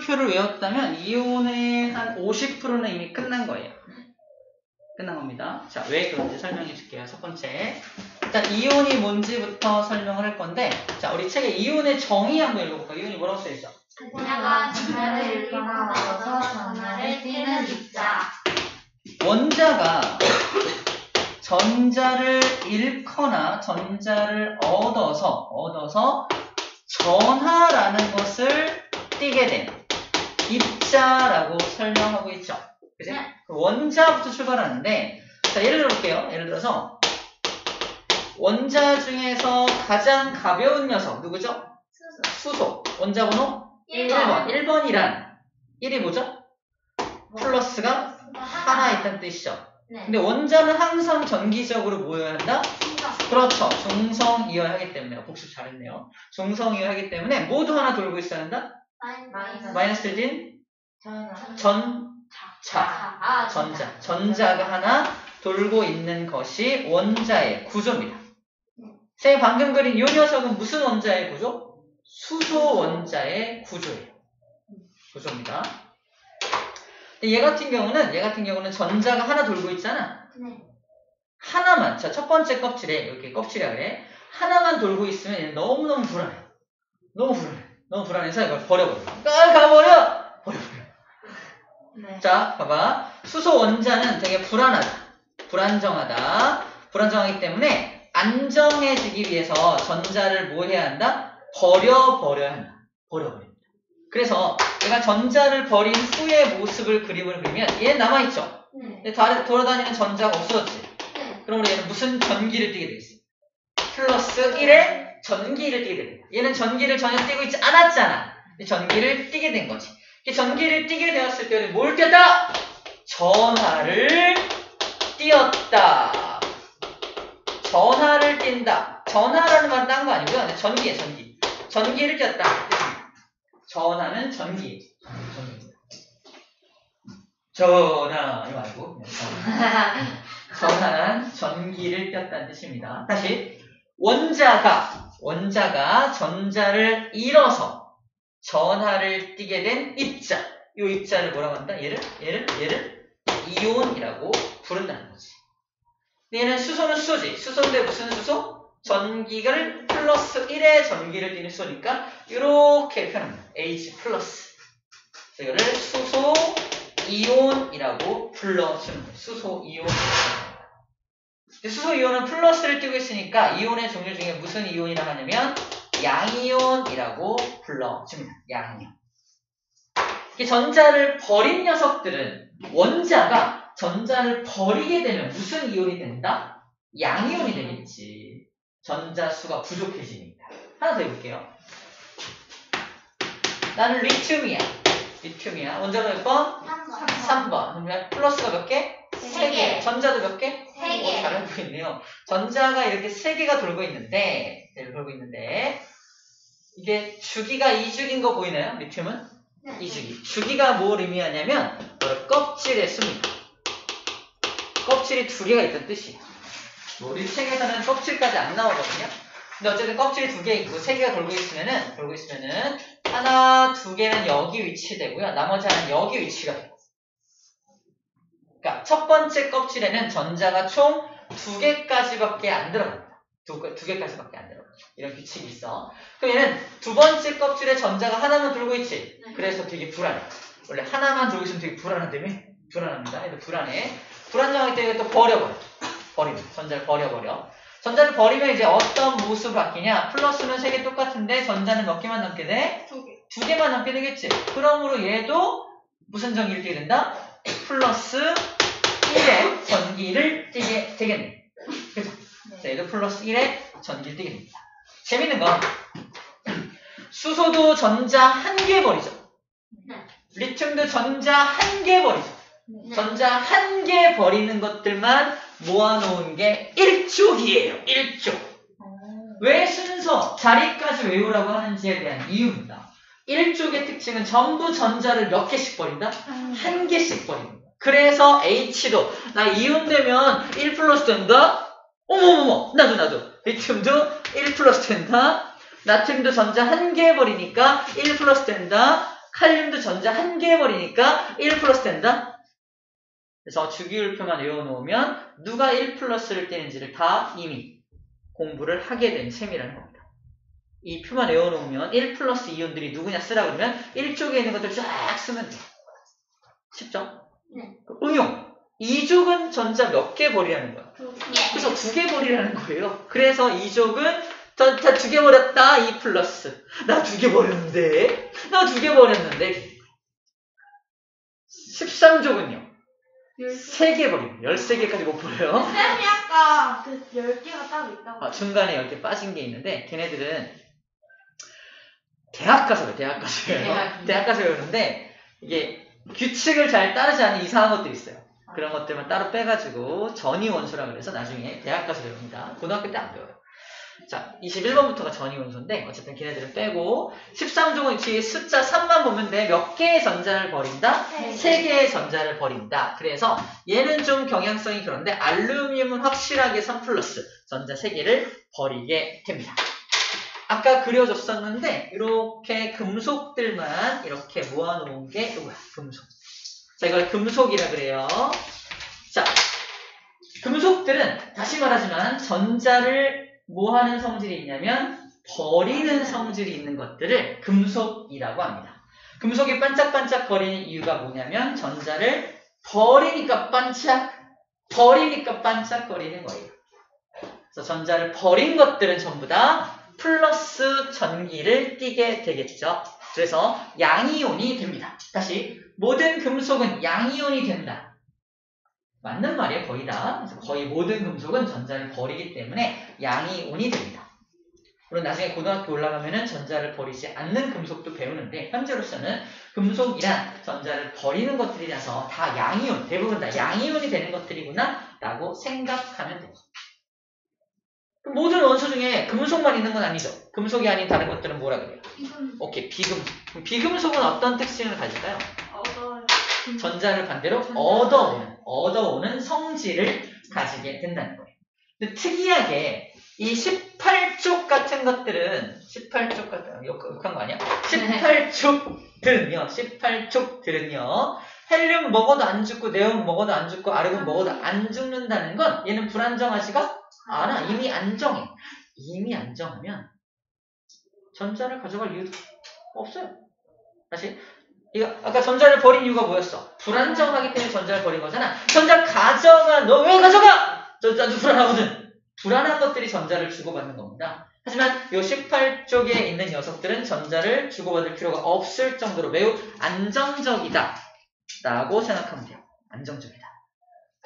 물결표를 외웠다면 이온의 한 50%는 이미 끝난 거예요. 끝난 겁니다. 자, 왜 그런지 설명해 줄게요. 첫 번째. 일단 이온이 뭔지부터 설명을 할 건데, 자, 우리 책에 이온의 정의 한번 읽어볼까요? 이온이 뭐라고 써있어? 전자가 전자를 잃거나 얻어서 전자를 띠는 입자. 원자가 전자를 잃거나 전자를 얻어서 전하라는 것을 띠게 된 입자라고 설명하고 있죠. 그죠? 네. 원자부터 출발하는데, 자, 예를 들어볼게요. 예를 들어서 원자 중에서 가장 가벼운 녀석 누구죠? 수소. 원자 번호 1번. 1번이란 1이 뭐죠? 플러스가 하나 있다는 뜻이죠. 네. 근데 원자는 항상 전기적으로 뭐여야 한다? 그렇죠. 중성이어야 하기 때문에. 복습 잘했네요. 중성이어야 하기 때문에 모두 하나 돌고 있어야 한다? 마이너스 1인 전자가 하나 돌고 있는 것이 원자의 구조입니다. 선생님 방금 그린 이 녀석은 무슨 원자의 구조? 수소 원자의 구조입니다. 얘 같은 경우는 전자가 하나 돌고 있잖아. 네. 하나만, 자, 첫 번째 껍질에, 이렇게 껍질이라 그래. 하나만 돌고 있으면 얘는 너무너무 불안해. 너무 불안해서 이걸 버려버려. 가버려! 네. 자, 봐봐. 수소 원자는 되게 불안정하기 때문에 안정해지기 위해서 전자를 뭐 해야 한다? 버려버려야 한다. 버려버립니다. 그래서 내가 전자를 버린 후의 모습을 그림을 그리면 얘는 남아있죠? 네. 근데 돌아다니는 전자가 없어졌지? 네. 그러므로 얘는 무슨 전기를 띠게 되겠어? 플러스 1의 전기를 띠게 됩니다. 얘는 전기를 전혀 띠고 있지 않았잖아. 전기를 띠게 된 거지. 전기를 띠게 되었을 때는 뭘 띄었다? 전하를 띄었다. 전하를 띈다. 전하라는 말은 딴 거 아니고요. 전기에 전기. 전기를 띄었다. 전하는 전기. 전하 이거 말고 전하는 전기를 띄었다는 뜻입니다. 다시 원자가 전자를 잃어서 전하를 띠게 된 입자. 이 입자를 뭐라고 한다? 얘를 이온이라고 부른다는 거지. 얘는 수소는 수소지. 수소인데 무슨 수소? 전기를 플러스 1의 전기를 띠는 수소니까 이렇게 표현합니다. H 플러스. 이거를 수소 이온이라고 불러주는 거예요. 수소 이온. 수소 이온은 플러스를 띄고 있으니까 이온의 종류 중에 무슨 이온이라고 하냐면 양이온이라고 불러줍니다. 양이온. 전자를 버린 녀석들은 원자가 전자를 버리게 되면 무슨 이온이 된다? 양이온이 되겠지. 전자 수가 부족해지니까. 하나 더 해볼게요. 나는 리튬이야. 원자가 몇 번? 3번. 그러면 플러스가 몇 개? 3개. 전자도 몇 개? 3개. 잘 알고 있네요. 전자가 이렇게 3개가 돌고 있는데 이게 주기가 2주기인 거 보이나요? 리튬은? 네. 2주기. 주기가 뭘 의미하냐면 껍질의 수입니다. 껍질이 2개가 있다는 뜻이에요. 우리 책에서는 껍질까지 안 나오거든요. 근데 어쨌든 껍질이 2개 있고 3개가 돌고 있으면은 하나, 2개는 여기 위치되고요. 나머지 하나는 여기 위치가 돼요. 그러니까 첫 번째 껍질에는 전자가 총 2개까지밖에 안 들어갑니다. 2개까지밖에 안 들어가죠. 이런 규칙이 있어. 그럼 얘는 두 번째 껍질에 전자가 하나만 돌고 있지. 그래서 되게 불안해. 원래 하나만 돌고 있으면 되게 불안한다며? 불안합니다. 얘도 불안해. 불안정하기 때문에 또 전자를 버려버려. 전자를 버리면 이제 어떤 모습으로 바뀌냐? 플러스는 3개 똑같은데 전자는 몇 개만 남게 돼? 2 개만 남게 되겠지. 그러므로 얘도 무슨 전기를 띠게 된다? 플러스 1의 전기를 띠게 되겠네. 그죠? 자, 얘도 플러스 1의 전기를 띠게 됩니다. 재밌는 건 수소도 전자 1개 버리죠. 리튬도 전자 1개 버리죠. 전자 1개 버리는 것들만 모아놓은 게 1쪽이에요. 1쪽. 왜 순서, 자리까지 외우라고 하는지에 대한 이유입니다. 1쪽의 특징은 전부 전자를 몇 개씩 버린다? 1개씩 버립니다. 그래서 H도 나 이온 되면 1 플러스 된다? 어머머머, 나도. 리튬도 1 플러스 된다? 나트륨도 전자 1개 버리니까 1 플러스 된다? 칼륨도 전자 한 개 버리니까 1 플러스 된다. 그래서 주기율표만 외워놓으면 누가 1 플러스를 떼는지를 다 이미 공부를 하게 된 셈이라는 겁니다. 이 표만 외워놓으면 1 플러스 이온들이 누구냐 쓰라 그러면 1쪽에 있는 것들 쫙 쓰면 돼. 쉽죠? 네. 응용. 2족은 전자 몇 개 버리라는 거야. 그래서 2개 버리라는 거예요. 그래서 2족은 다 2개 버렸다. 2 플러스. 나 2개 버렸는데. 나 2개 버렸는데. 13족은요. 3개 버립니다. 13개까지 못 버려요. 쌤이 아까 그 10개가 따로 있다고. 중간에 10개 빠진 게 있는데 걔네들은 대학 가서 외워요. 대학 가서 외우는데 이게 규칙을 잘 따르지 않는 이상한 것들이 있어요. 그런 것들만 따로 빼가지고 전이원소라 그래서 나중에 대학 가서 외웁니다. 고등학교 때 안 배워요. 자, 21번부터가 전이원소인데 어쨌든 걔네들은 빼고 13종은 뒤에 숫자 3만 보면 돼. 몇 개의 전자를 버린다? 3개의 전자를 버린다. 그래서 얘는 좀 경향성이 그런데 알루미늄은 확실하게 3 플러스 전자 3개를 버리게 됩니다. 아까 그려줬었는데 이렇게 금속들만 이렇게 모아놓은 게 이거야. 금속. 자, 이걸 금속이라 그래요. 자, 금속들은 다시 말하지만 전자를 뭐 하는 성질이 있냐면 버리는 성질이 있는 것들을 금속이라고 합니다. 금속이 반짝반짝 거리는 이유가 뭐냐면 전자를 버리니까 반짝거리는 거예요. 그래서 전자를 버린 것들은 전부 다 플러스 전기를 띠게 되겠죠. 그래서 양이온이 됩니다. 다시 모든 금속은 양이온이 된다. 맞는 말이에요. 거의 다. 그래서 거의 모든 금속은 전자를 버리기 때문에 양이온이 됩니다. 물론 나중에 고등학교 올라가면은 전자를 버리지 않는 금속도 배우는데 현재로서는 금속이란 전자를 버리는 것들이라서 다 양이온, 대부분 다 양이온이 되는 것들이구나 라고 생각하면 됩니다. 모든 원소 중에 금속만 있는 건 아니죠. 금속이 아닌 다른 것들은 뭐라 그래요? 오케이, 비금속. 그럼 비금속은 어떤 특징을 가질까요? 전자를 반대로 얻어오는 성질을 가지게 된다는 거예요. 근데 특이하게 이 18쪽 같은 것들은 18쪽 같은 욕한 거 아니야? 18족들은요 헬륨 먹어도 안 죽고 네온 먹어도 안 죽고 아르곤 먹어도 안 죽는다는 건 얘는 불안정하지가 않아. 이미 안정해. 이미 안정하면 전자를 가져갈 이유도 없어요. 다시 이거 아까 전자를 버린 이유가 뭐였어? 불안정하기 때문에 전자를 버린 거잖아. 전자 가져가. 너 왜 가져가? 전자도 불안하거든. 불안한 것들이 전자를 주고받는 겁니다. 하지만 이 18쪽에 있는 녀석들은 전자를 주고받을 필요가 없을 정도로 매우 안정적이다 라고 생각하면 돼요. 안정적이다.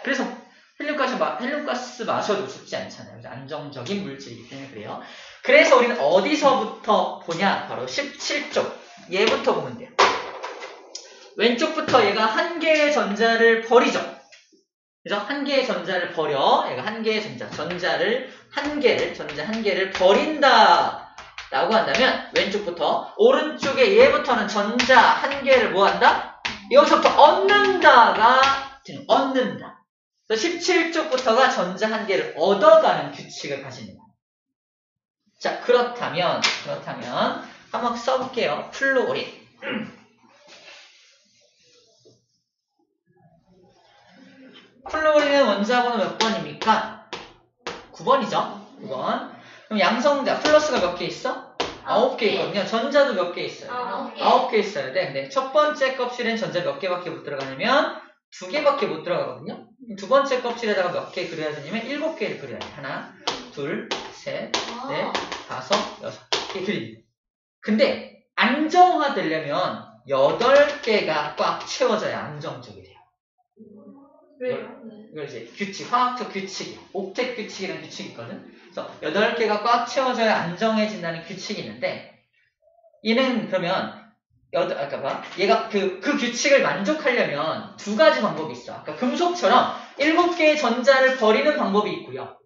그래서 헬륨가스 마셔도 죽지 않잖아요. 그래서 안정적인 물질이기 때문에 그래요. 그래서 우리는 어디서부터 보냐? 바로 17쪽. 얘부터 보면 돼요. 왼쪽부터 얘가 한 개의 전자를 버리죠. 그래서 한 개의 전자를 버려. 얘가 한 개의 전자 한 개를 버린다 라고 한다면 왼쪽부터 오른쪽에 얘부터는 전자 한 개를 뭐 한다? 여기서부터 얻는다. 그래서 17쪽부터가 전자 한 개를 얻어가는 규칙을 가집니다. 자, 그렇다면 한번 써볼게요. 플루오린. 플루오린의 원자번호 몇 번입니까? 9번이죠. 9번. 그럼 양성자 플러스가 몇 개 있어? 9개 있거든요. 전자도 몇 개 있어요? 9개 있어야 돼. 근데 첫 번째 껍질엔 전자 몇 개밖에 못 들어가냐면 2개밖에 못 들어가거든요. 두 번째 껍질에다가 몇 개 그려야 되냐면 7개를 그려야 돼. 하나, 둘, 셋, 넷, 다섯, 여섯. 이렇게 그립니다. 근데 안정화되려면 8개가 꽉 채워져야 안정적이 돼요. 왜요? 이걸 이제 규칙, 화학적 규칙이야. 옥텟 규칙이라는 규칙이 있거든. 그래서 8개가 꽉 채워져야 안정해진다는 규칙이 있는데, 얘는 그러면, 얘가 그 규칙을 만족하려면 2가지 방법이 있어. 아까 금속처럼 7개의 전자를 버리는 방법이 있고요.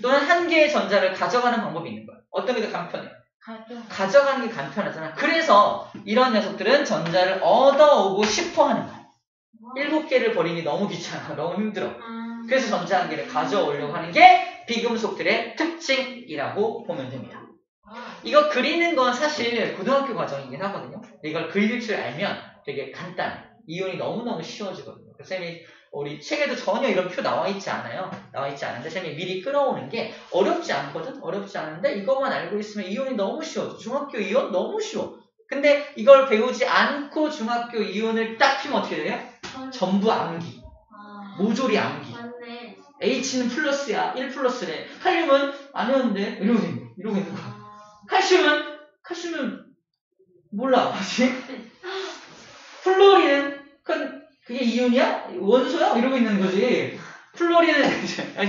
또는 1개의 전자를 가져가는 방법이 있는 거야. 어떤 게 더 간편해? 가져가는 게 간편하잖아. 그래서 이런 녀석들은 전자를 얻어오고 싶어 하는 거야. 7개를 버리니 너무 귀찮아. 너무 힘들어. 그래서 전자 1개를 가져오려고 하는 게 비금속들의 특징이라고 보면 됩니다. 이거 그리는 건 사실 고등학교 과정이긴 하거든요. 이걸 그릴 줄 알면 되게 간단해. 이온이 너무너무 쉬워지거든요. 쌤이 우리 책에도 전혀 이런 표 나와 있지 않아요. 나와 있지 않은데 쌤이 미리 끌어오는 게 어렵지 않거든. 어렵지 않은데 이것만 알고 있으면 이온이 너무 쉬워. 중학교 이온 너무 쉬워. 근데 이걸 배우지 않고 중학교 이온을 딱 피면 어떻게 돼요? 전부 암기. 모조리 암기. 맞네. H는 플러스야. 1 플러스래. 칼륨은 안 외웠는데 이러고 있는 거야. 칼슘은 몰라. 뭐지? 플로리는 그게 이온이야? 원소야? 이러고 있는 거지. 플로리는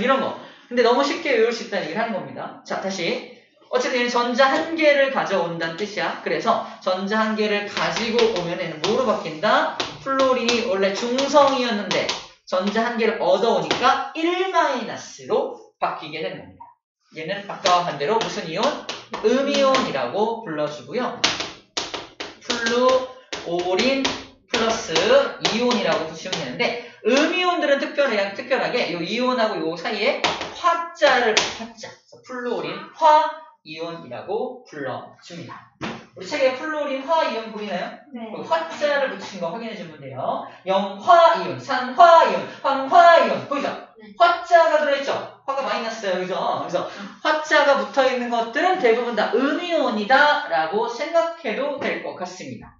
이런 거. 근데 너무 쉽게 외울 수 있다는 얘기를 하는 겁니다. 자, 다시. 어쨌든 전자 한 개를 가져온다는 뜻이야. 그래서 전자 한 개를 가지고 오면 뭐로 바뀐다? 플로린이 원래 중성이었는데 전자 한 개를 얻어오니까 1-로 바뀌게 되는 겁니다. 얘는 아까와 반대로 무슨 이온? 음이온이라고 불러주고요. 플루오린 플러스 이온이라고 보시면 되는데 음이온들은 특별하게 이 이온하고 이 사이에 화자를 플루오린 화이온이라고 불러줍니다. 우리 책에 플루오린 화이온 보이나요? 네. 화자를 붙인 거 확인해 주면 돼요. 염화이온, 산화이온, 황화이온 보이죠? 네. 화자가 들어있죠? 화가 마이너스예요, 그죠? 그래서 화자가 붙어 있는 것들은 대부분 다 음이온이다라고 생각해도 될 것 같습니다.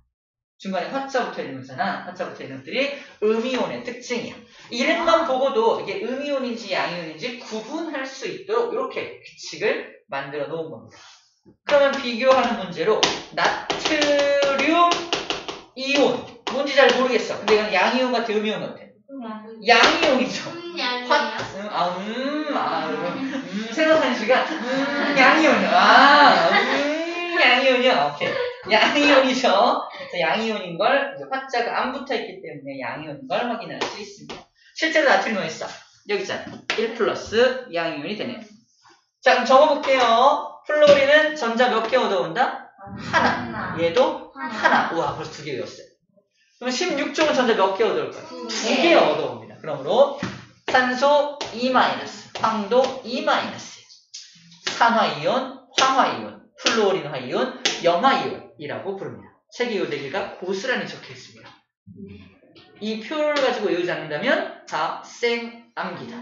중간에 화자 붙어 있는 거잖아. 화자 붙어 있는 것들이 음이온의 특징이야. 이름만 보고도 이게 음이온인지 양이온인지 구분할 수 있도록 이렇게 규칙을 만들어 놓은 겁니다. 그러면 비교하는 문제로 나트륨 이온 뭔지 잘 모르겠어. 근데 이건 양이온 같아, 음이온 같아? 양이온이죠. 생각하는 시간 양이온이요. 양이온이요. 오케이. 양이온이죠. 그래서 양이온인 걸 화자가 안 붙어 있기 때문에 양이온인 걸 확인할 수 있습니다. 실제로 나트륨은 있어. 여기 있잖아. 1 플러스 양이온이 되네요. 자, 그럼 적어볼게요. 플로린은 전자 몇 개 얻어온다? 하나. 얘도 하나. 우와, 벌써 2개 외웠어요. 그럼 16종은 전자 몇 개 얻어올까요? 2개 얻어옵니다. 그러므로 산소 2-, 황도 2-, 산화이온, 황화이온, 플루오린 화이온, 염화이온이라고 부릅니다. 책 이후 4개가 고스란히 적혀 있습니다. 이 표를 가지고 외우지 않는다면 다 쌩암기다.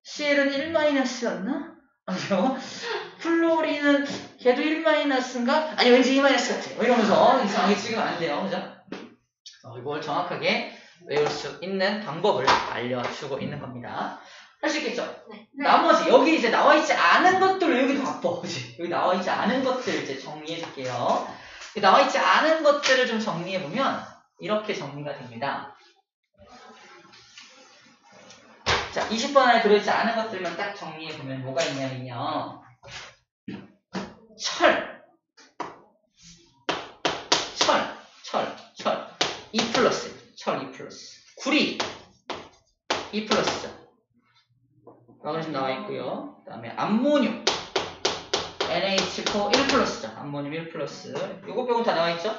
CL은 1-였나? 아니요. 플로린은 걔도 1-인가? 아니 왠지 2- 같아. 이러면서 이상하게 찍으면 안 돼요. 그죠? 이걸 정확하게 외울 수 있는 방법을 알려주고 있는 겁니다. 할 수 있겠죠? 네. 나머지 여기 이제 나와 있지 않은 것들 외우기도 바빠. 그치? 여기 나와 있지 않은 것들 이제 정리해 줄게요. 나와 있지 않은 것들을 좀 정리해 보면 이렇게 정리가 됩니다. 자, 20번 안에 들어있지 않은 것들만 딱 정리해보면 뭐가 있냐면요. 철. 2 플러스. 철 2 플러스. 구리. 2 플러스죠. 마그네슘 나와 있고요. 그 다음에 암모늄. NH4 1 플러스죠. 암모늄 1 플러스. 요거 빼고 다 나와 있죠?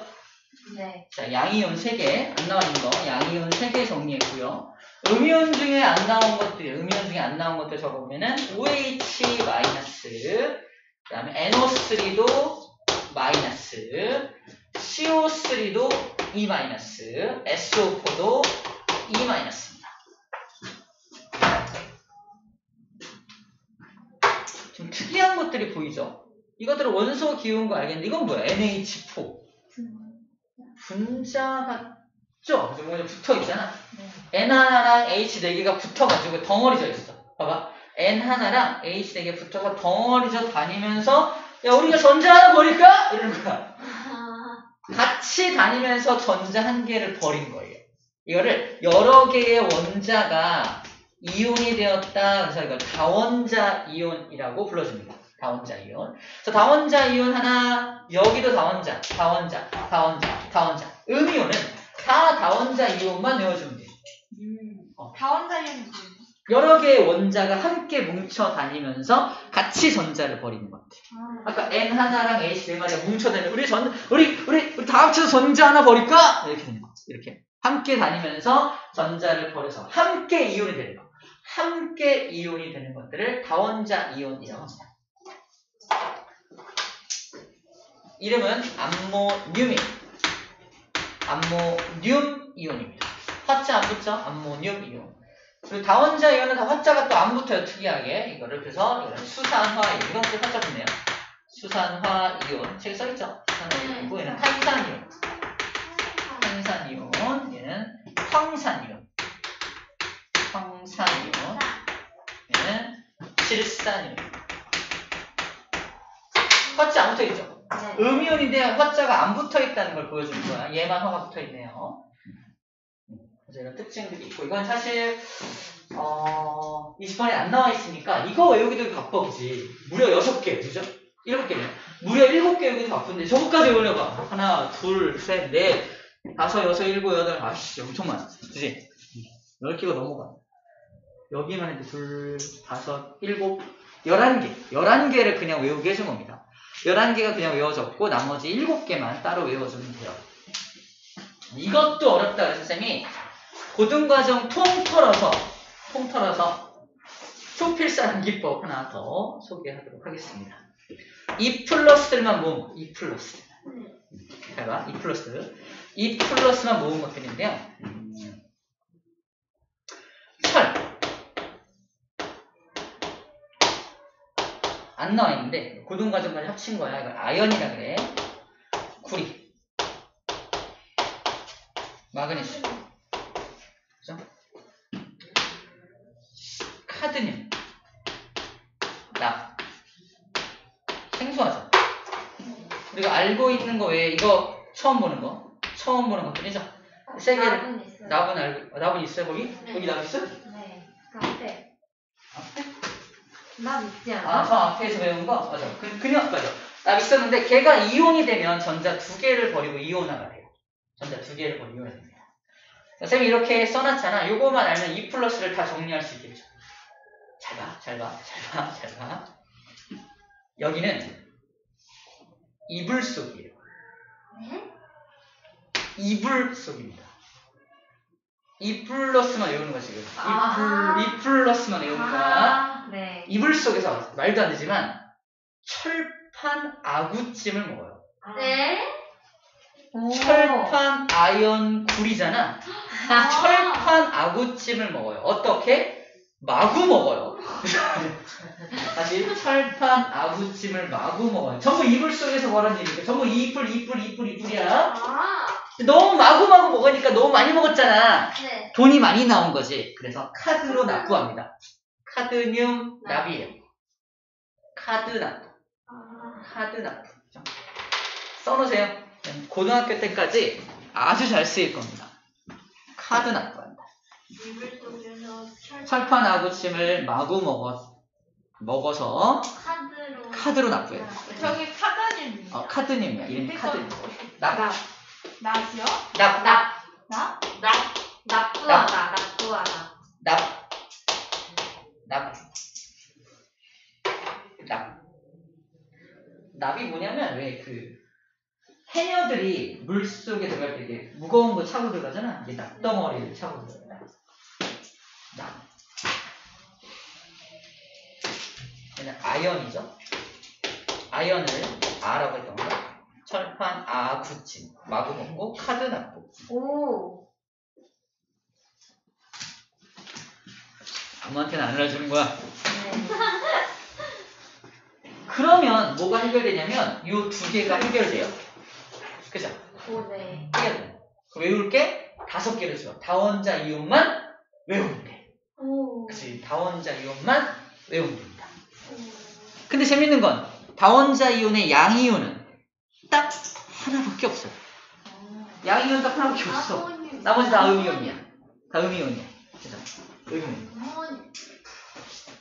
네. 자, 양이온 3개. 안 나와 있는 거. 양이온 3개 정리했고요. 음이온 중에 안 나온 것들 적어보면은 OH-, 그 다음에 NO3도 마이너스, CO3도 E-, SO4도 E-입니다. 좀 특이한 것들이 보이죠? 이것들은 원소 기호인 거 알겠는데 이건 뭐야? NH4. 분자 같죠? 뭔가 붙어 있잖아. N 하나랑 H 4개가 붙어가지고 덩어리져 있어. 봐봐. N 하나랑 H 4개 붙어서 덩어리져 다니면서 야 우리가 전자 하나 버릴까? 이러는 거야. 같이 다니면서 전자 한 개를 버린 거예요. 이거를 여러 개의 원자가 이온이 되었다. 그래서 이걸 다원자 이온이라고 불러줍니다. 다원자 이온. 그래서 다원자 이온 하나, 여기도 다원자. 음이온은 다 다원자 이온만 외워주면 돼요. 다원자 이온이 여러 개의 원자가 함께 뭉쳐 다니면서 같이 전자를 버리는 것 같아요. 아까 N 하나랑 H 4마리가 뭉쳐 다니면 우리 다 합쳐서 전자 하나 버릴까? 이렇게 되는 거죠. 이렇게 함께 다니면서 전자를 버려서 함께 이온이 되는 거. 함께 이온이 되는 것들을 다원자 이온이라고 합니다. 이름은 암모늄이에요. 암모늄 이온입니다. 화자 안 붙죠? 암모늄 이온. 그리고 다원자 이온은 다 화자가 또 안 붙어요. 특이하게. 이거를 그래서 이거는 수산화 이온. 이건 또 화자 붙네요. 수산화 이온. 책에 써있죠? 수산화 이온이고 얘는 탄산 이온. 탄산 이온. 얘는 황산 이온. 황산 이온. 얘는 질산 이온. 화자 안 붙어있죠? 네. 음이온인데 화자가 안 붙어있다는 걸 보여주는 거야. 얘만 화가 붙어있네요. 그래서 이런 특징들이 있고 이건 사실 20번에 안 나와 있으니까 이거 외우기도 바쁘지. 무려 6개, 그죠? 7개네요. 무려 7개 외우기도 바쁜데 저거까지 외우려봐. 하나, 둘, 셋, 넷, 다섯, 여섯, 일곱, 여덟. 아씨 엄청 많아. 그지? 10개가 넘어가. 여기만 해도 둘, 다섯, 일곱, 11개. 11개를 그냥 외우게 해준 겁니다. 11개가 그냥 외워졌고 나머지 7개만 따로 외워주면 돼요. 이것도 어렵다 그래서 쌤이 고등과정 통틀어서 초필사랑 기법 하나 더 소개하도록 하겠습니다. 2플러스들만 모은 거. 2플러스. 잘 봐. 2플러스. 2플러스만 모은 것들인데요. 철. 안 나와 있는데 고등과정까지 합친 거야. 이걸 아연이라 그래. 구리. 마그네슘. 그죠? 카드뮴. 납. 생소하죠? 우리가 알고 있는 거 외에 이거 처음 보는 것들이죠? 세 개를. 납은 있어요. 납은 있어요, 거기? 네. 거기 납 있어? 네. 그 앞에. 앞에? 납 있지 않아? 아, 저 앞에서 배운 거? 맞아. 그냥, 맞아. 납 있었는데 걔가 이온이 되면 전자 2개를 버리고 이온화가 돼요. 전자 2개를 버리고 이온화 됩니다. 쌤이 이렇게 써놨잖아. 요거만 알면 2 플러스를 다 정리할 수 있겠죠. 잘 봐. 여기는 이불 속이에요. 네? 이불 속입니다. 2 플러스만 외우는 거지, 지금. 아. 2 플러스만 외우는 거야. 아, 네. 이불 속에서 말도 안 되지만 철판 아구찜을 먹어요. 네? 오. 철판 아연 굴이잖아. 철판 아구찜을 먹어요. 어떻게? 마구 먹어요. 다시 철판 아구찜을 마구 먹어요. 전부 이불 속에서 뭐라는 얘기니까 전부 이불이야. 아, 너무 마구 먹으니까 너무 많이 먹었잖아. 네. 돈이 많이 나온 거지. 그래서 카드로 납부합니다. 카드뮴 납이에요. 카드 납부. 써놓으세요. 고등학교 때까지 아주 잘 쓰일 겁니다. 카드 납부한다. 이불 속에서 철판 아구찜을 마구 먹어서 카드로 납부해요. 저기 카드님. 카드님이야. 이름이 카드님. 납이요? 납. 납부하다. 납이 뭐냐면 왜 해녀들이 물 속에 들어갈 때 이게 무거운 거 차고 들어가잖아. 이게 납덩어리를 차고 들어가요. 납. 얘는 아연이죠. 아연을 아라고 했던 거. 철판 아구찜 마구 먹고 카드 납부. 오. 아무한테나 안 알려주는 거야. 네. 그러면 뭐가 해결되냐면 이 2개가 해결돼요. 그죠? 오, 네. 해결돼. 외울 게 5개를 줘. 다원자 이온만 외우면 돼. 오. 그치? 다원자 이온만 외우면 됩니다. 근데 재밌는 건 다원자 이온의 양이온은 딱 하나밖에 없어요. 양이온 딱 하나밖에 없어. 나머지 다 음이온이야. 다 음이온이야. 그죠? 음이온.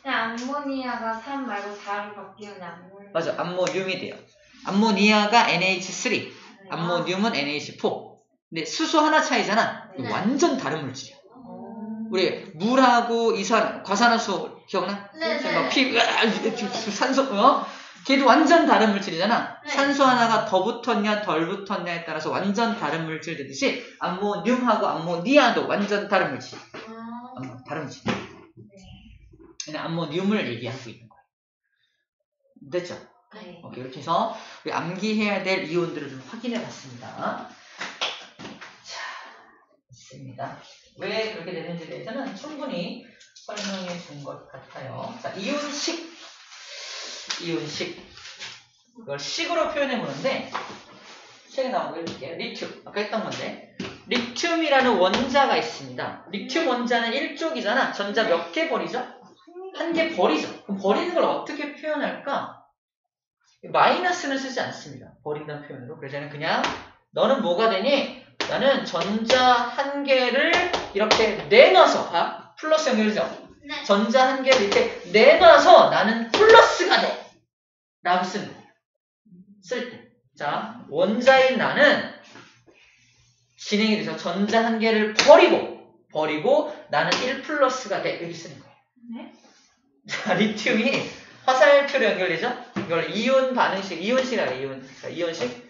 암모니아가 3 말고 4로 바뀌면 암모니아. 맞아. 암모늄이 돼요. 암모니아가 NH3, 암모늄은 NH4. 근데 수소 하나 차이잖아. 네. 완전 다른 물질이야. 우리 물하고 과산화수 기억나? 산소, 걔도 완전 다른 물질이잖아. 네. 산소 하나가 더 붙었냐 덜 붙었냐에 따라서 완전 다른 물질 되듯이 암모늄하고 암모니아도 완전 다른 물질. 다른 물질. 그냥 암모늄을 얘기하고 있는 거예요. 됐죠? 네. 오케이, 이렇게 해서 우리 암기해야 될 이온들을 좀 확인해 봤습니다. 자, 있습니다. 왜 그렇게 되는지에 대해서는 충분히 설명해 준 것 같아요. 자, 이온식. 이걸 식으로 표현해 보는데, 책에 나온 거 해줄게요. 리튬. 아까 했던 건데. 리튬이라는 원자가 있습니다. 리튬 원자는 1쪽이잖아. 전자 몇 개 버리죠? 한 개 버리죠. 그럼 버리는 걸 어떻게 표현할까? 마이너스는 쓰지 않습니다. 버린다는 표현으로. 그래서 저는 그냥 너는 뭐가 되니? 나는 전자 한 개를 이렇게 내놔서 봐. 플러스 연결이죠? 네. 전자 한 개를 이렇게 내놔서 나는 플러스가 돼. 라고 쓰는 거예요. 쓸 때. 자, 원자인 나는 진행이 돼서 전자 한 개를 버리고 나는 1 플러스가 돼. 이렇게 쓰는 거예요. 네. 자, 리튬이 화살표로 연결되죠? 이걸 이온 반응식, 이온식이라고 해요. 이온식.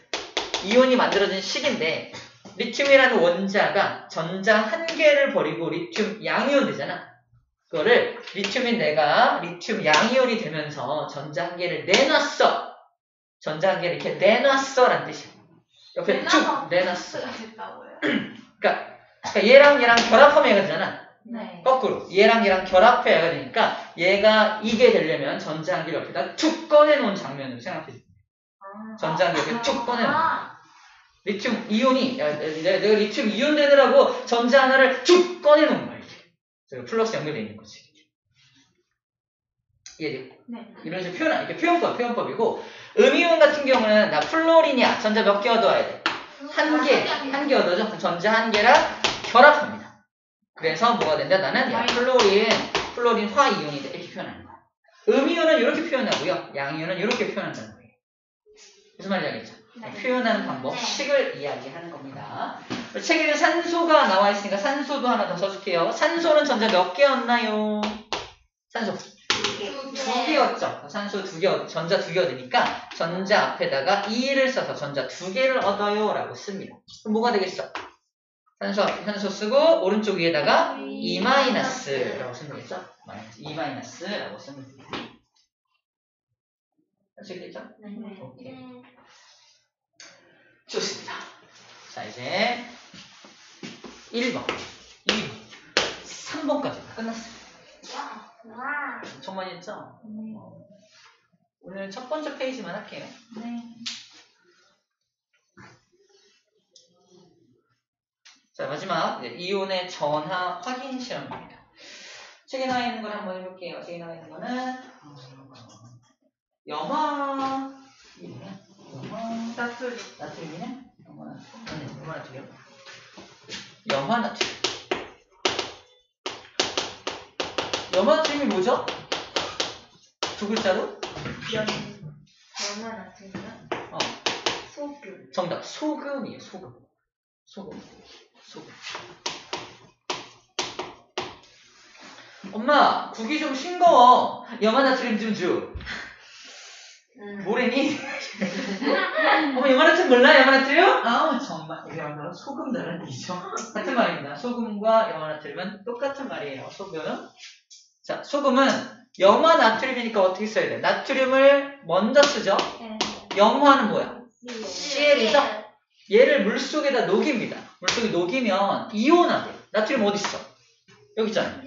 이온이 만들어진 식인데 리튬이라는 원자가 전자 한 개를 버리고 리튬 양이온 되잖아. 그거를 리튬인 내가 리튬 양이온이 되면서 전자 한 개를 내놨어. 전자 한 개를 이렇게 내놨어 라는 뜻이에요. 옆에 쭉 내놨어. 그러니까 얘랑 결합하면 얘가 되잖아. 네. 거꾸로 얘랑 결합해야 되니까 얘가 이게 되려면 전자 한 개를 옆에다 툭 꺼내놓은 장면으로 생각해줘. 전자 한 개를 툭 꺼내놓은 리튬 이온이 내가 리튬 이온 되느라고 전자 하나를 툭 꺼내놓은 거야. 이렇게 플러스 연결되어 있는 거지. 이해돼요? 네. 이런 식으로 이렇게 표현법이고 음이온 같은 경우는 나 플로린이야. 전자 몇 개 얻어와야 돼? 한 개 얻어줘. 그럼 전자 한 개랑 결합합니다. 그래서 뭐가 된다? 나는 야, 플로린 화이온이 돼. 이렇게 표현하는 거야. 음이온은 이렇게 표현하고요. 양이온은 이렇게 표현한다는 거예요. 무슨 말인지 알겠죠? 네. 표현하는 방법, 네. 식을 이야기하는 겁니다. 책에는 산소가 나와 있으니까 산소도 하나 더 써줄게요. 산소는 전자 몇 개 얻나요? 산소. 2개였죠. 산소 2개, 전자 2개 얻으니까 전자 앞에다가 2를 써서 전자 2개를 얻어요 라고 씁니다. 그럼 뭐가 되겠어? 산소 쓰고 오른쪽 위에다가 2-라고 쓰면 되겠죠? 2-라고 쓰면 됩니다. 아시겠죠? 네. 오케이. 좋습니다. 자, 이제 1번, 2번, 3번까지 끝났습니다. 와. 엄청 많이 했죠? 네. 오늘 첫 번째 페이지만 할게요. 네. 자, 마지막 이온의 전하 확인 실험입니다. 책에 나와 있는 걸 한번 해볼게요. 책에 나와 있는 거는 나트륨이네? 염화나트륨. 염화나트륨이 뭐죠? 두 글자로? 연화나트륨이요? 소금. 정답. 소금이에요. 소금. 엄마, 국이 좀 싱거워. 염화나트륨 좀 줘. 뭐래니? 어머, 염화나트륨 몰라? 염화나트륨? 아우, 정말. 이거 소금 다른 얘기죠. 같은 말입니다. 소금과 염화나트륨은 똑같은 말이에요. 소금. 자, 소금은 염화나트륨이니까 어떻게 써야 돼? 나트륨을 먼저 쓰죠? 네. 염화는 뭐야? CL이죠? 얘를 물속에다 녹입니다. 물속에 녹이면 이온화돼요. 나트륨 어디 있어? 여기 있잖아요.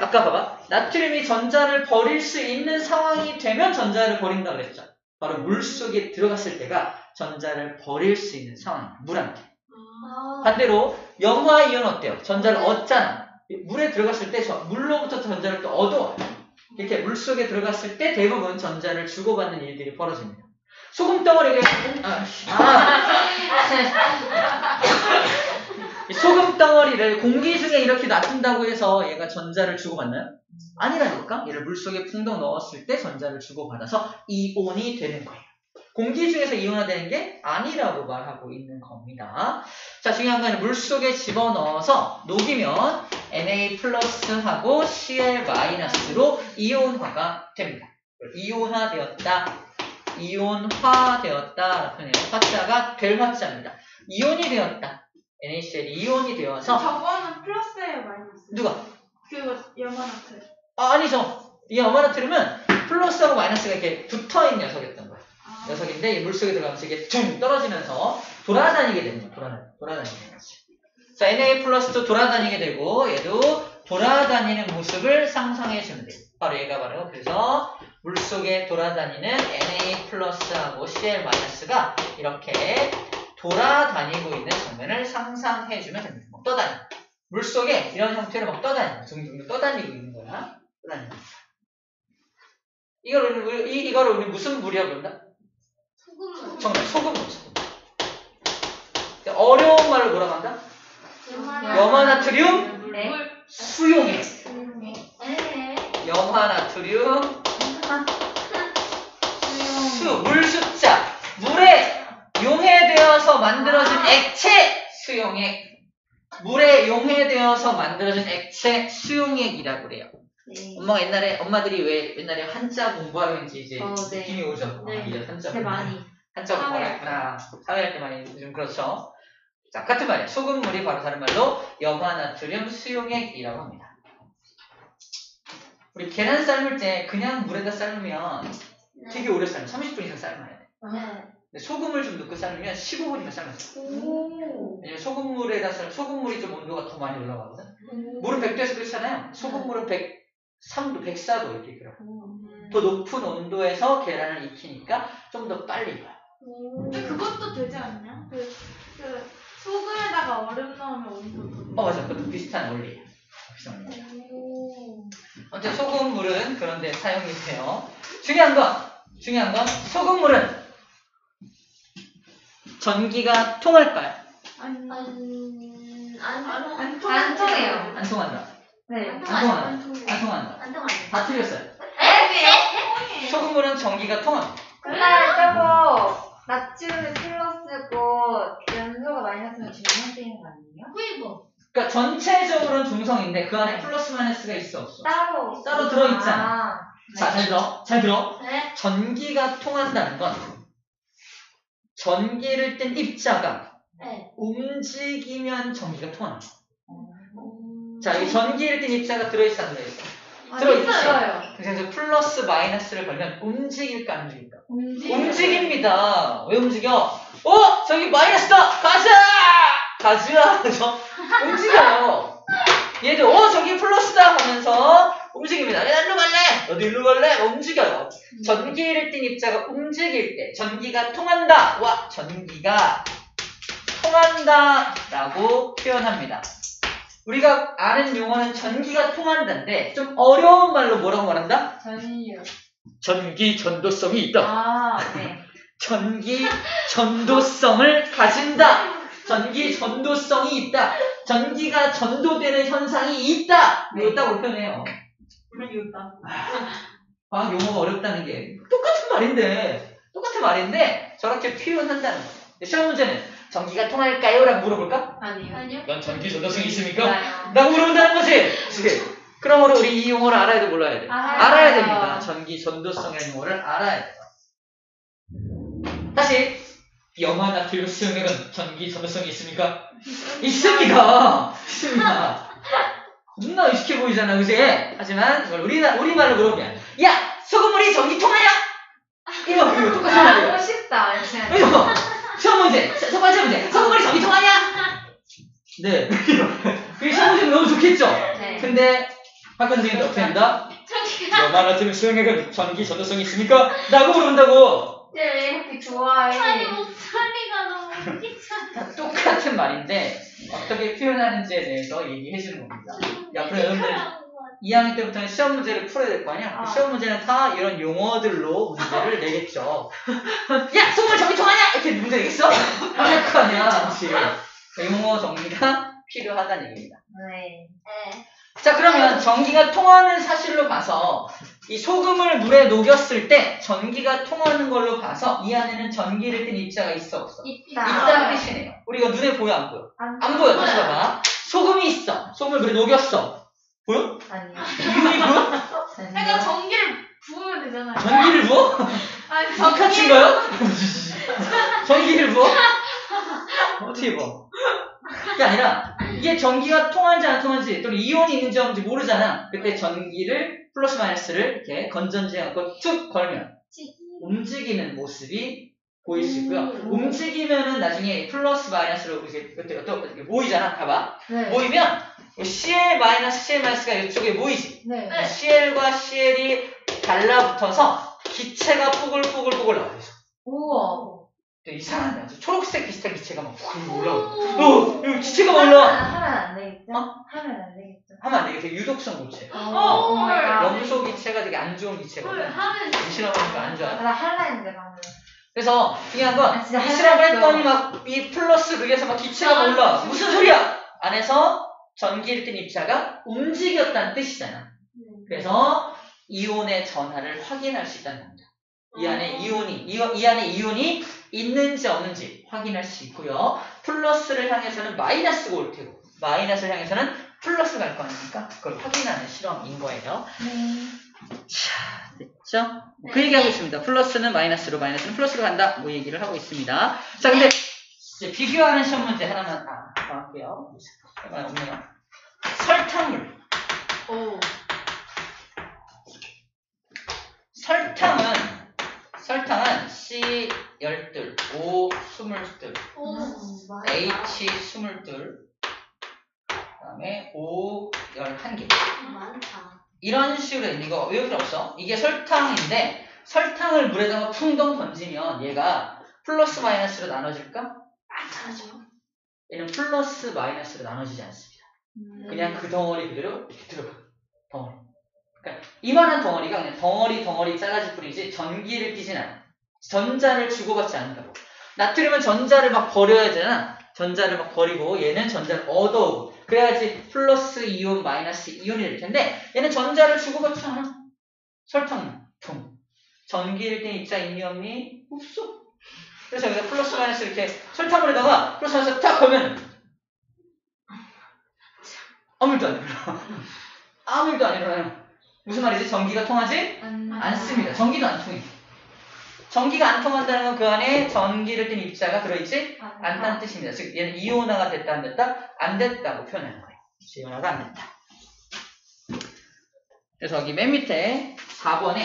아까 봐봐. 나트륨이 전자를 버릴 수 있는 상황이 되면 전자를 버린다고 그랬죠. 바로 물속에 들어갔을 때가 전자를 버릴 수 있는 상황입니다. 물한테. 반대로 염화 이온 어때요? 전자를 얻잖아. 물에 들어갔을 때 물로부터 전자를 또 얻어와요. 이렇게 물속에 들어갔을 때 대부분 전자를 주고받는 일들이 벌어집니다. 소금덩어리를 소금덩어리를 공기 중에 이렇게 놔둔다고 해서 얘가 전자를 주고받나요? 아니라니까. 얘를 물속에 풍덩 넣었을 때 전자를 주고받아서 이온이 되는 거예요. 공기 중에서 이온화되는 게 아니라고 말하고 있는 겁니다. 자, 중요한 건 물속에 집어넣어서 녹이면 Na 플러스하고 Cl 마이너스로 이온화가 됩니다. 이온화되었다. 화자가 될 화자입니다. 이온이 되었다. NaCl이 이온이 되어서 저거는 플러스예요, 마이너스? 누가? 그거 염화나트륨. 아니죠. 이 염화나트륨은 플러스하고 마이너스가 이렇게 붙어있는 녀석이었던 거예요. 녀석인데 이 물속에 들어가면서 이게 둥 떨어지면서 돌아다니게 되는 거야. 돌아다니는 거지. 자, Na+도 돌아다니게 되고 얘도 돌아다니는 모습을 상상해 주면 돼요. 바로 얘가 바로 그래서 물속에 돌아다니는 Na+하고 Cl-가 이렇게 돌아다니고 있는 장면을 상상해 주면 됩니다. 막 떠다니. 물속에 이런 형태로 막 떠다니. 둥둥 떠다니고 있는 거야. 떠다니는. 이거를 우리 무슨 물이라고 부른다? 정말 소금물. 어려운 말로 뭐라고 한다? 염화나트륨 수용액. 염화나트륨 물 숫자. 물에 용해되어서 만들어진 액체 수용액. 물에 용해되어서 만들어진 액체 수용액이라고 그래요. 네. 엄마들이 왜 옛날에 한자 공부하는지 이제 네. 느낌이 오죠. 네. 이제 한자 네, 공부. 많이. 한자 공부했구나. 사회할 때 많이 좀 그렇죠. 자, 같은 말이에요. 소금물이 바로 다른 말로 염화나트륨 수용액이라고 합니다. 우리 계란 삶을 때 그냥 물에다 삶으면 되게 오래 삶아요. 30분 이상 삶아야 돼. 근데 소금을 좀 넣고 삶으면 15분이면 삶아요. 왜냐면 소금물이 좀 온도가 더 많이 올라가거든. 물은 100도에서 끓잖아요. 소금물은 103도, 104도 이렇게 끓여요. 더 높은 온도에서 계란을 익히니까 좀 더 빨리 익어요. 근데 그것도 되지 않냐? 그 소금에다가 얼음 넣으면 온도 더. 맞아. 그것도 비슷한 원리예요. 비슷한 원리. 아무튼 소금물은 그런 데 사용이 돼요. 중요한 건 소금물은 전기가 통할까요? 안 안 통해요. 안 통한다. 네. 안 통한다. 다 틀렸어요. 통해. 소금물은 전기가 통합니다. 근데 저거 나트륨이 플러스고 연소가 마이너스면 중성되는 거 아니에요? 후이버. 그러니까 전체적으로는 중성인데 그 안에 플러스 마이너스가 있어 없어? 따로 들어있잖아. 자, 잘 들어. 네. 전기가 통한다는 건 전기를 뗀 입자가 네. 움직이면 전기가 통하는 거야. 자, 이 전기를 뗀 입자가 들어있어 안 들어있어? 있어요. 그래서 플러스 마이너스를 걸면 움직일까 안 움직일까? 움직입니다. 왜 움직여? 저기 마이너스다! 가자! 그죠? 움직여요. 얘도 저기 플러스다 하면서 움직입니다. 야, 일로 갈래? 너도 일로 갈래? 움직여요. 전기를 띤 입자가 움직일 때 전기가 통한다. 전기가 통한다 라고 표현합니다. 우리가 아는 용어는 전기가 통한다인데 좀 어려운 말로 뭐라고 말한다? 전기 전도성이 있다. 네. 전기 전도성을 가진다. 전기 전도성이 있다. 전기가 전도되는 현상이 있다. 이거 있다고 표현해요. 과학 용어가 어렵다는 게 똑같은 말인데 저렇게 표현한다는 거예요. 시험 문제는 전기가 통할까요? 라고 물어볼까? 아니요. 넌 전기 전도성이 있습니까? 몰라요. 라고 물어본다는 거지. 그러므로 우리 이 용어를 알아야 돼, 몰라야 돼? 알아야 됩니다. 전기 전도성이라는 용어를 알아야 돼요. 다시 염화나트륨 수용액은 전기 전도성이 있습니까? 있습니다. 겁나 의식해 보이잖아, 그지? 하지만 이걸 우리말로 물어보면 야! 소금물이 전기 통하냐? 이거 똑같은 말이에요. 쉽다. 이거 시험 문제, 첫 번째 문제. 소금물이 전기 통하냐? 네. 그게 시험 문제는 너무 좋겠죠? 네. 근데 학교 선생님도 어떻게 한다? 염화나트륨 수용액은 전기 전도성이 있습니까? 라고 물어본다고. 왜 이렇게 좋아해? 목소리가 너무 웃기잖아. 다 똑같은 말인데 어떻게 표현하는지에 대해서 얘기해 주는 겁니다. 야, 그럼 여러분들 2학년 때부터는 시험 문제를 풀어야 될 거 아니야? 시험 문제는 다 이런 용어들로 문제를 내겠죠. 야! 소금물 전기 통하냐? 이렇게 문제 내겠어? 안 할 거 아니야. 그치? 용어 정리가 필요하다는 얘기입니다. 네. 자, 그러면 전기가 통하는 사실로 봐서 이 소금을 물에 녹였을 때 전기가 통하는 걸로 봐서 이 안에는 전기를 띤 입자가 있어 없어? 있다는 뜻이네요. 우리가 눈에 보여 안 보여? 안 보여. 다시 봐봐. 소금이 있어. 소금을 물에 녹였어. 보여? 아니요. 이윤이 보여? 약간 전기를 부으면 되잖아요. 전기를 부어? 아니, 이카친가요? 전기를 부어? 어떻게 부어? 그게 아니라 이게 전기가 통하는지 안 통하는지 또는 이온이 있는지 없는지 모르잖아. 그때 전기를 플러스 마이너스를 이렇게 건전지에 갖고 툭 걸면 움직이는 모습이 보일 수 있고요. 움직이면은 나중에 플러스 마이너스로 이렇게 또 모이잖아. 봐봐. 네. 모이면 CL 마이너스 CL 마이너스가 이쪽에 모이지. 네. CL과 CL이 달라붙어서 기체가 뽀글뽀글뽀글 나와요. 우와. 또 이상하네. 아주 초록색 비슷한 기체가 막 푹 올라오고. 여기 기체가 막 올라와. 하면 안 되겠죠? 어? 하면 안 되겠죠? 하면 안 돼. 이게 유독성 물체. 헐. 염소 기체가 되게 안 좋은 기체거든. 하면 실험하니까 안 좋아. 나 할라 했는데 방금. 그래서 중요한 건 아, 진짜 이 실험을 하나도 했더니 막 이 플러스 극에서 막 기체가 막 올라와. 무슨 소리야? 안에서 전기를 띤 입자가 움직였다는 뜻이잖아. 그래서 이온의 전하를 확인할 수 있다는 겁니다. 이 안에 이 안에 이온이 있는지 없는지 확인할 수 있고요. 플러스를 향해서는 마이너스가 올 테고 마이너스를 향해서는 플러스가 갈 거 아닙니까? 그걸 확인하는 실험인 거예요. 네. 자, 됐죠? 그 얘기하고 있습니다. 플러스는 마이너스로, 마이너스는 플러스로 간다. 뭐 얘기를 하고 있습니다. 자, 근데 이제 비교하는 시험 문제 하나만 더 할게요. 잠깐만 없네요. 설탕물. 오. 설탕은 C 12, O 22, H 22, 그다음에 O 11개. 많다. 이런 식으로 있는 거 외울 필요 없어. 이게 설탕인데 설탕을 물에다가 풍덩 던지면 얘가 플러스 마이너스로 나눠질까? 안 잘하죠. 얘는 플러스 마이너스로 나눠지지 않습니다. 그냥 그 덩어리 그대로 이렇게 들어가. 덩어리. 그러니까 이만한 덩어리가 그냥 덩어리 작아질 뿐이지 전기를 띠진 않아. 전자를 주고받지 않는다고. 나트륨은 전자를 막 버려야 되잖아. 전자를 막 버리고 얘는 전자를 얻어오고 그래야지 플러스 이온 마이너스 이온이 될 텐데 얘는 전자를 주고받지 않아. 설탕 통 전기를 띤 입자 있니 없니? 없어. 그래서 여기서 플러스 마이너스 이렇게 설탕물에다가 플러스 마이너스 탁 하면 아무 일도 안 일어나. 아무 일도 안 일어나요. 무슨 말이지? 전기가 통하지 않습니다. 전기도 안 통해. 전기가 안 통한다는 건 그 안에 전기를 띤 입자가 들어있지 않다는 뜻입니다. 즉 얘는 이온화가 됐다 안 됐다? 안 됐다고 표현하는 거예요. 이온화가 안 됐다. 그래서 여기 맨 밑에 4번에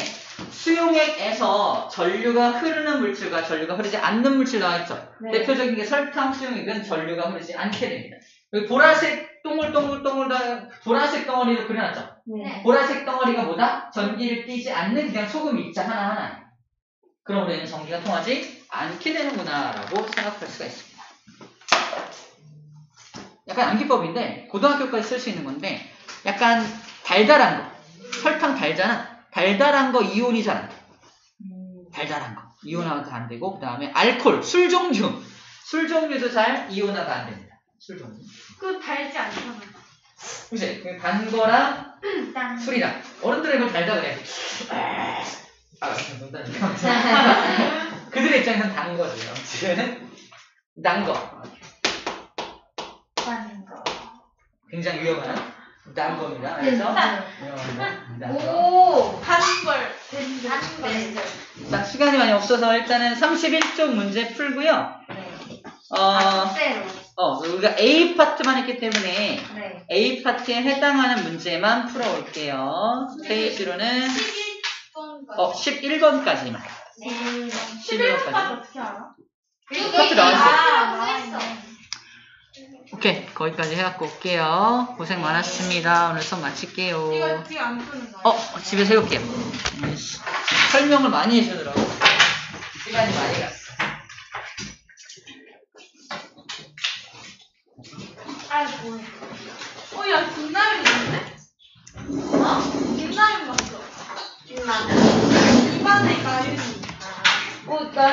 수용액에서 전류가 흐르는 물질과 전류가 흐르지 않는 물질 나와있죠. 네. 대표적인 게 설탕 수용액은 전류가 흐르지 않게 됩니다. 여기 보라색 동글동글 보라색 덩어리를 그려놨죠. 네. 보라색 덩어리가 뭐다? 전기를 띠지 않는 그냥 소금 입자 하나하나. 그럼 우리는 전기가 통하지 않게 되는구나 라고 생각할 수가 있습니다. 약간 암기법인데 고등학교까지 쓸 수 있는 건데 약간 달달한 거 설탕 달잖아. 달달한 거 이온이 잘 안 돼. 달달한 거 이온화가 안 되고 그 다음에 알코올 술 종류도 잘 이온화가 안 됩니다. 술 종류. 그 달지 않잖아. 그치? 단 거랑 짠. 술이랑 어른들은 이걸 달다 그래. 농담이야. 그들의 입장에서는 단 거죠. 아무튼 단 거. 짠 거. 굉장히 위험한 단 겁니다. 그래서 위험한 단 거. 오. 한걸 네. 자, 시간이 많이 없어서 일단은 31쪽 문제 풀고요. 네. 박대로. 우리가 A 파트만 했기 때문에 네. A 파트에 해당하는 문제만 풀어올게요. 페이지로는 11번까지만. 네. 11번까지. 어떻게 알아? 파트 나왔어. 나와 있네. 오케이, 거기까지 해갖고 올게요. 고생 많았습니다. 오늘 수업 마칠게요. 이거 지금 안 푸는 거야? 집에서 해볼게요. 설명을 많이 해주더라고. 시간이 많이 갔어. 아, 뭐야. 야, 김나림 있는데? 김나림 봤어. 김나림. 입안에 가윤이. 나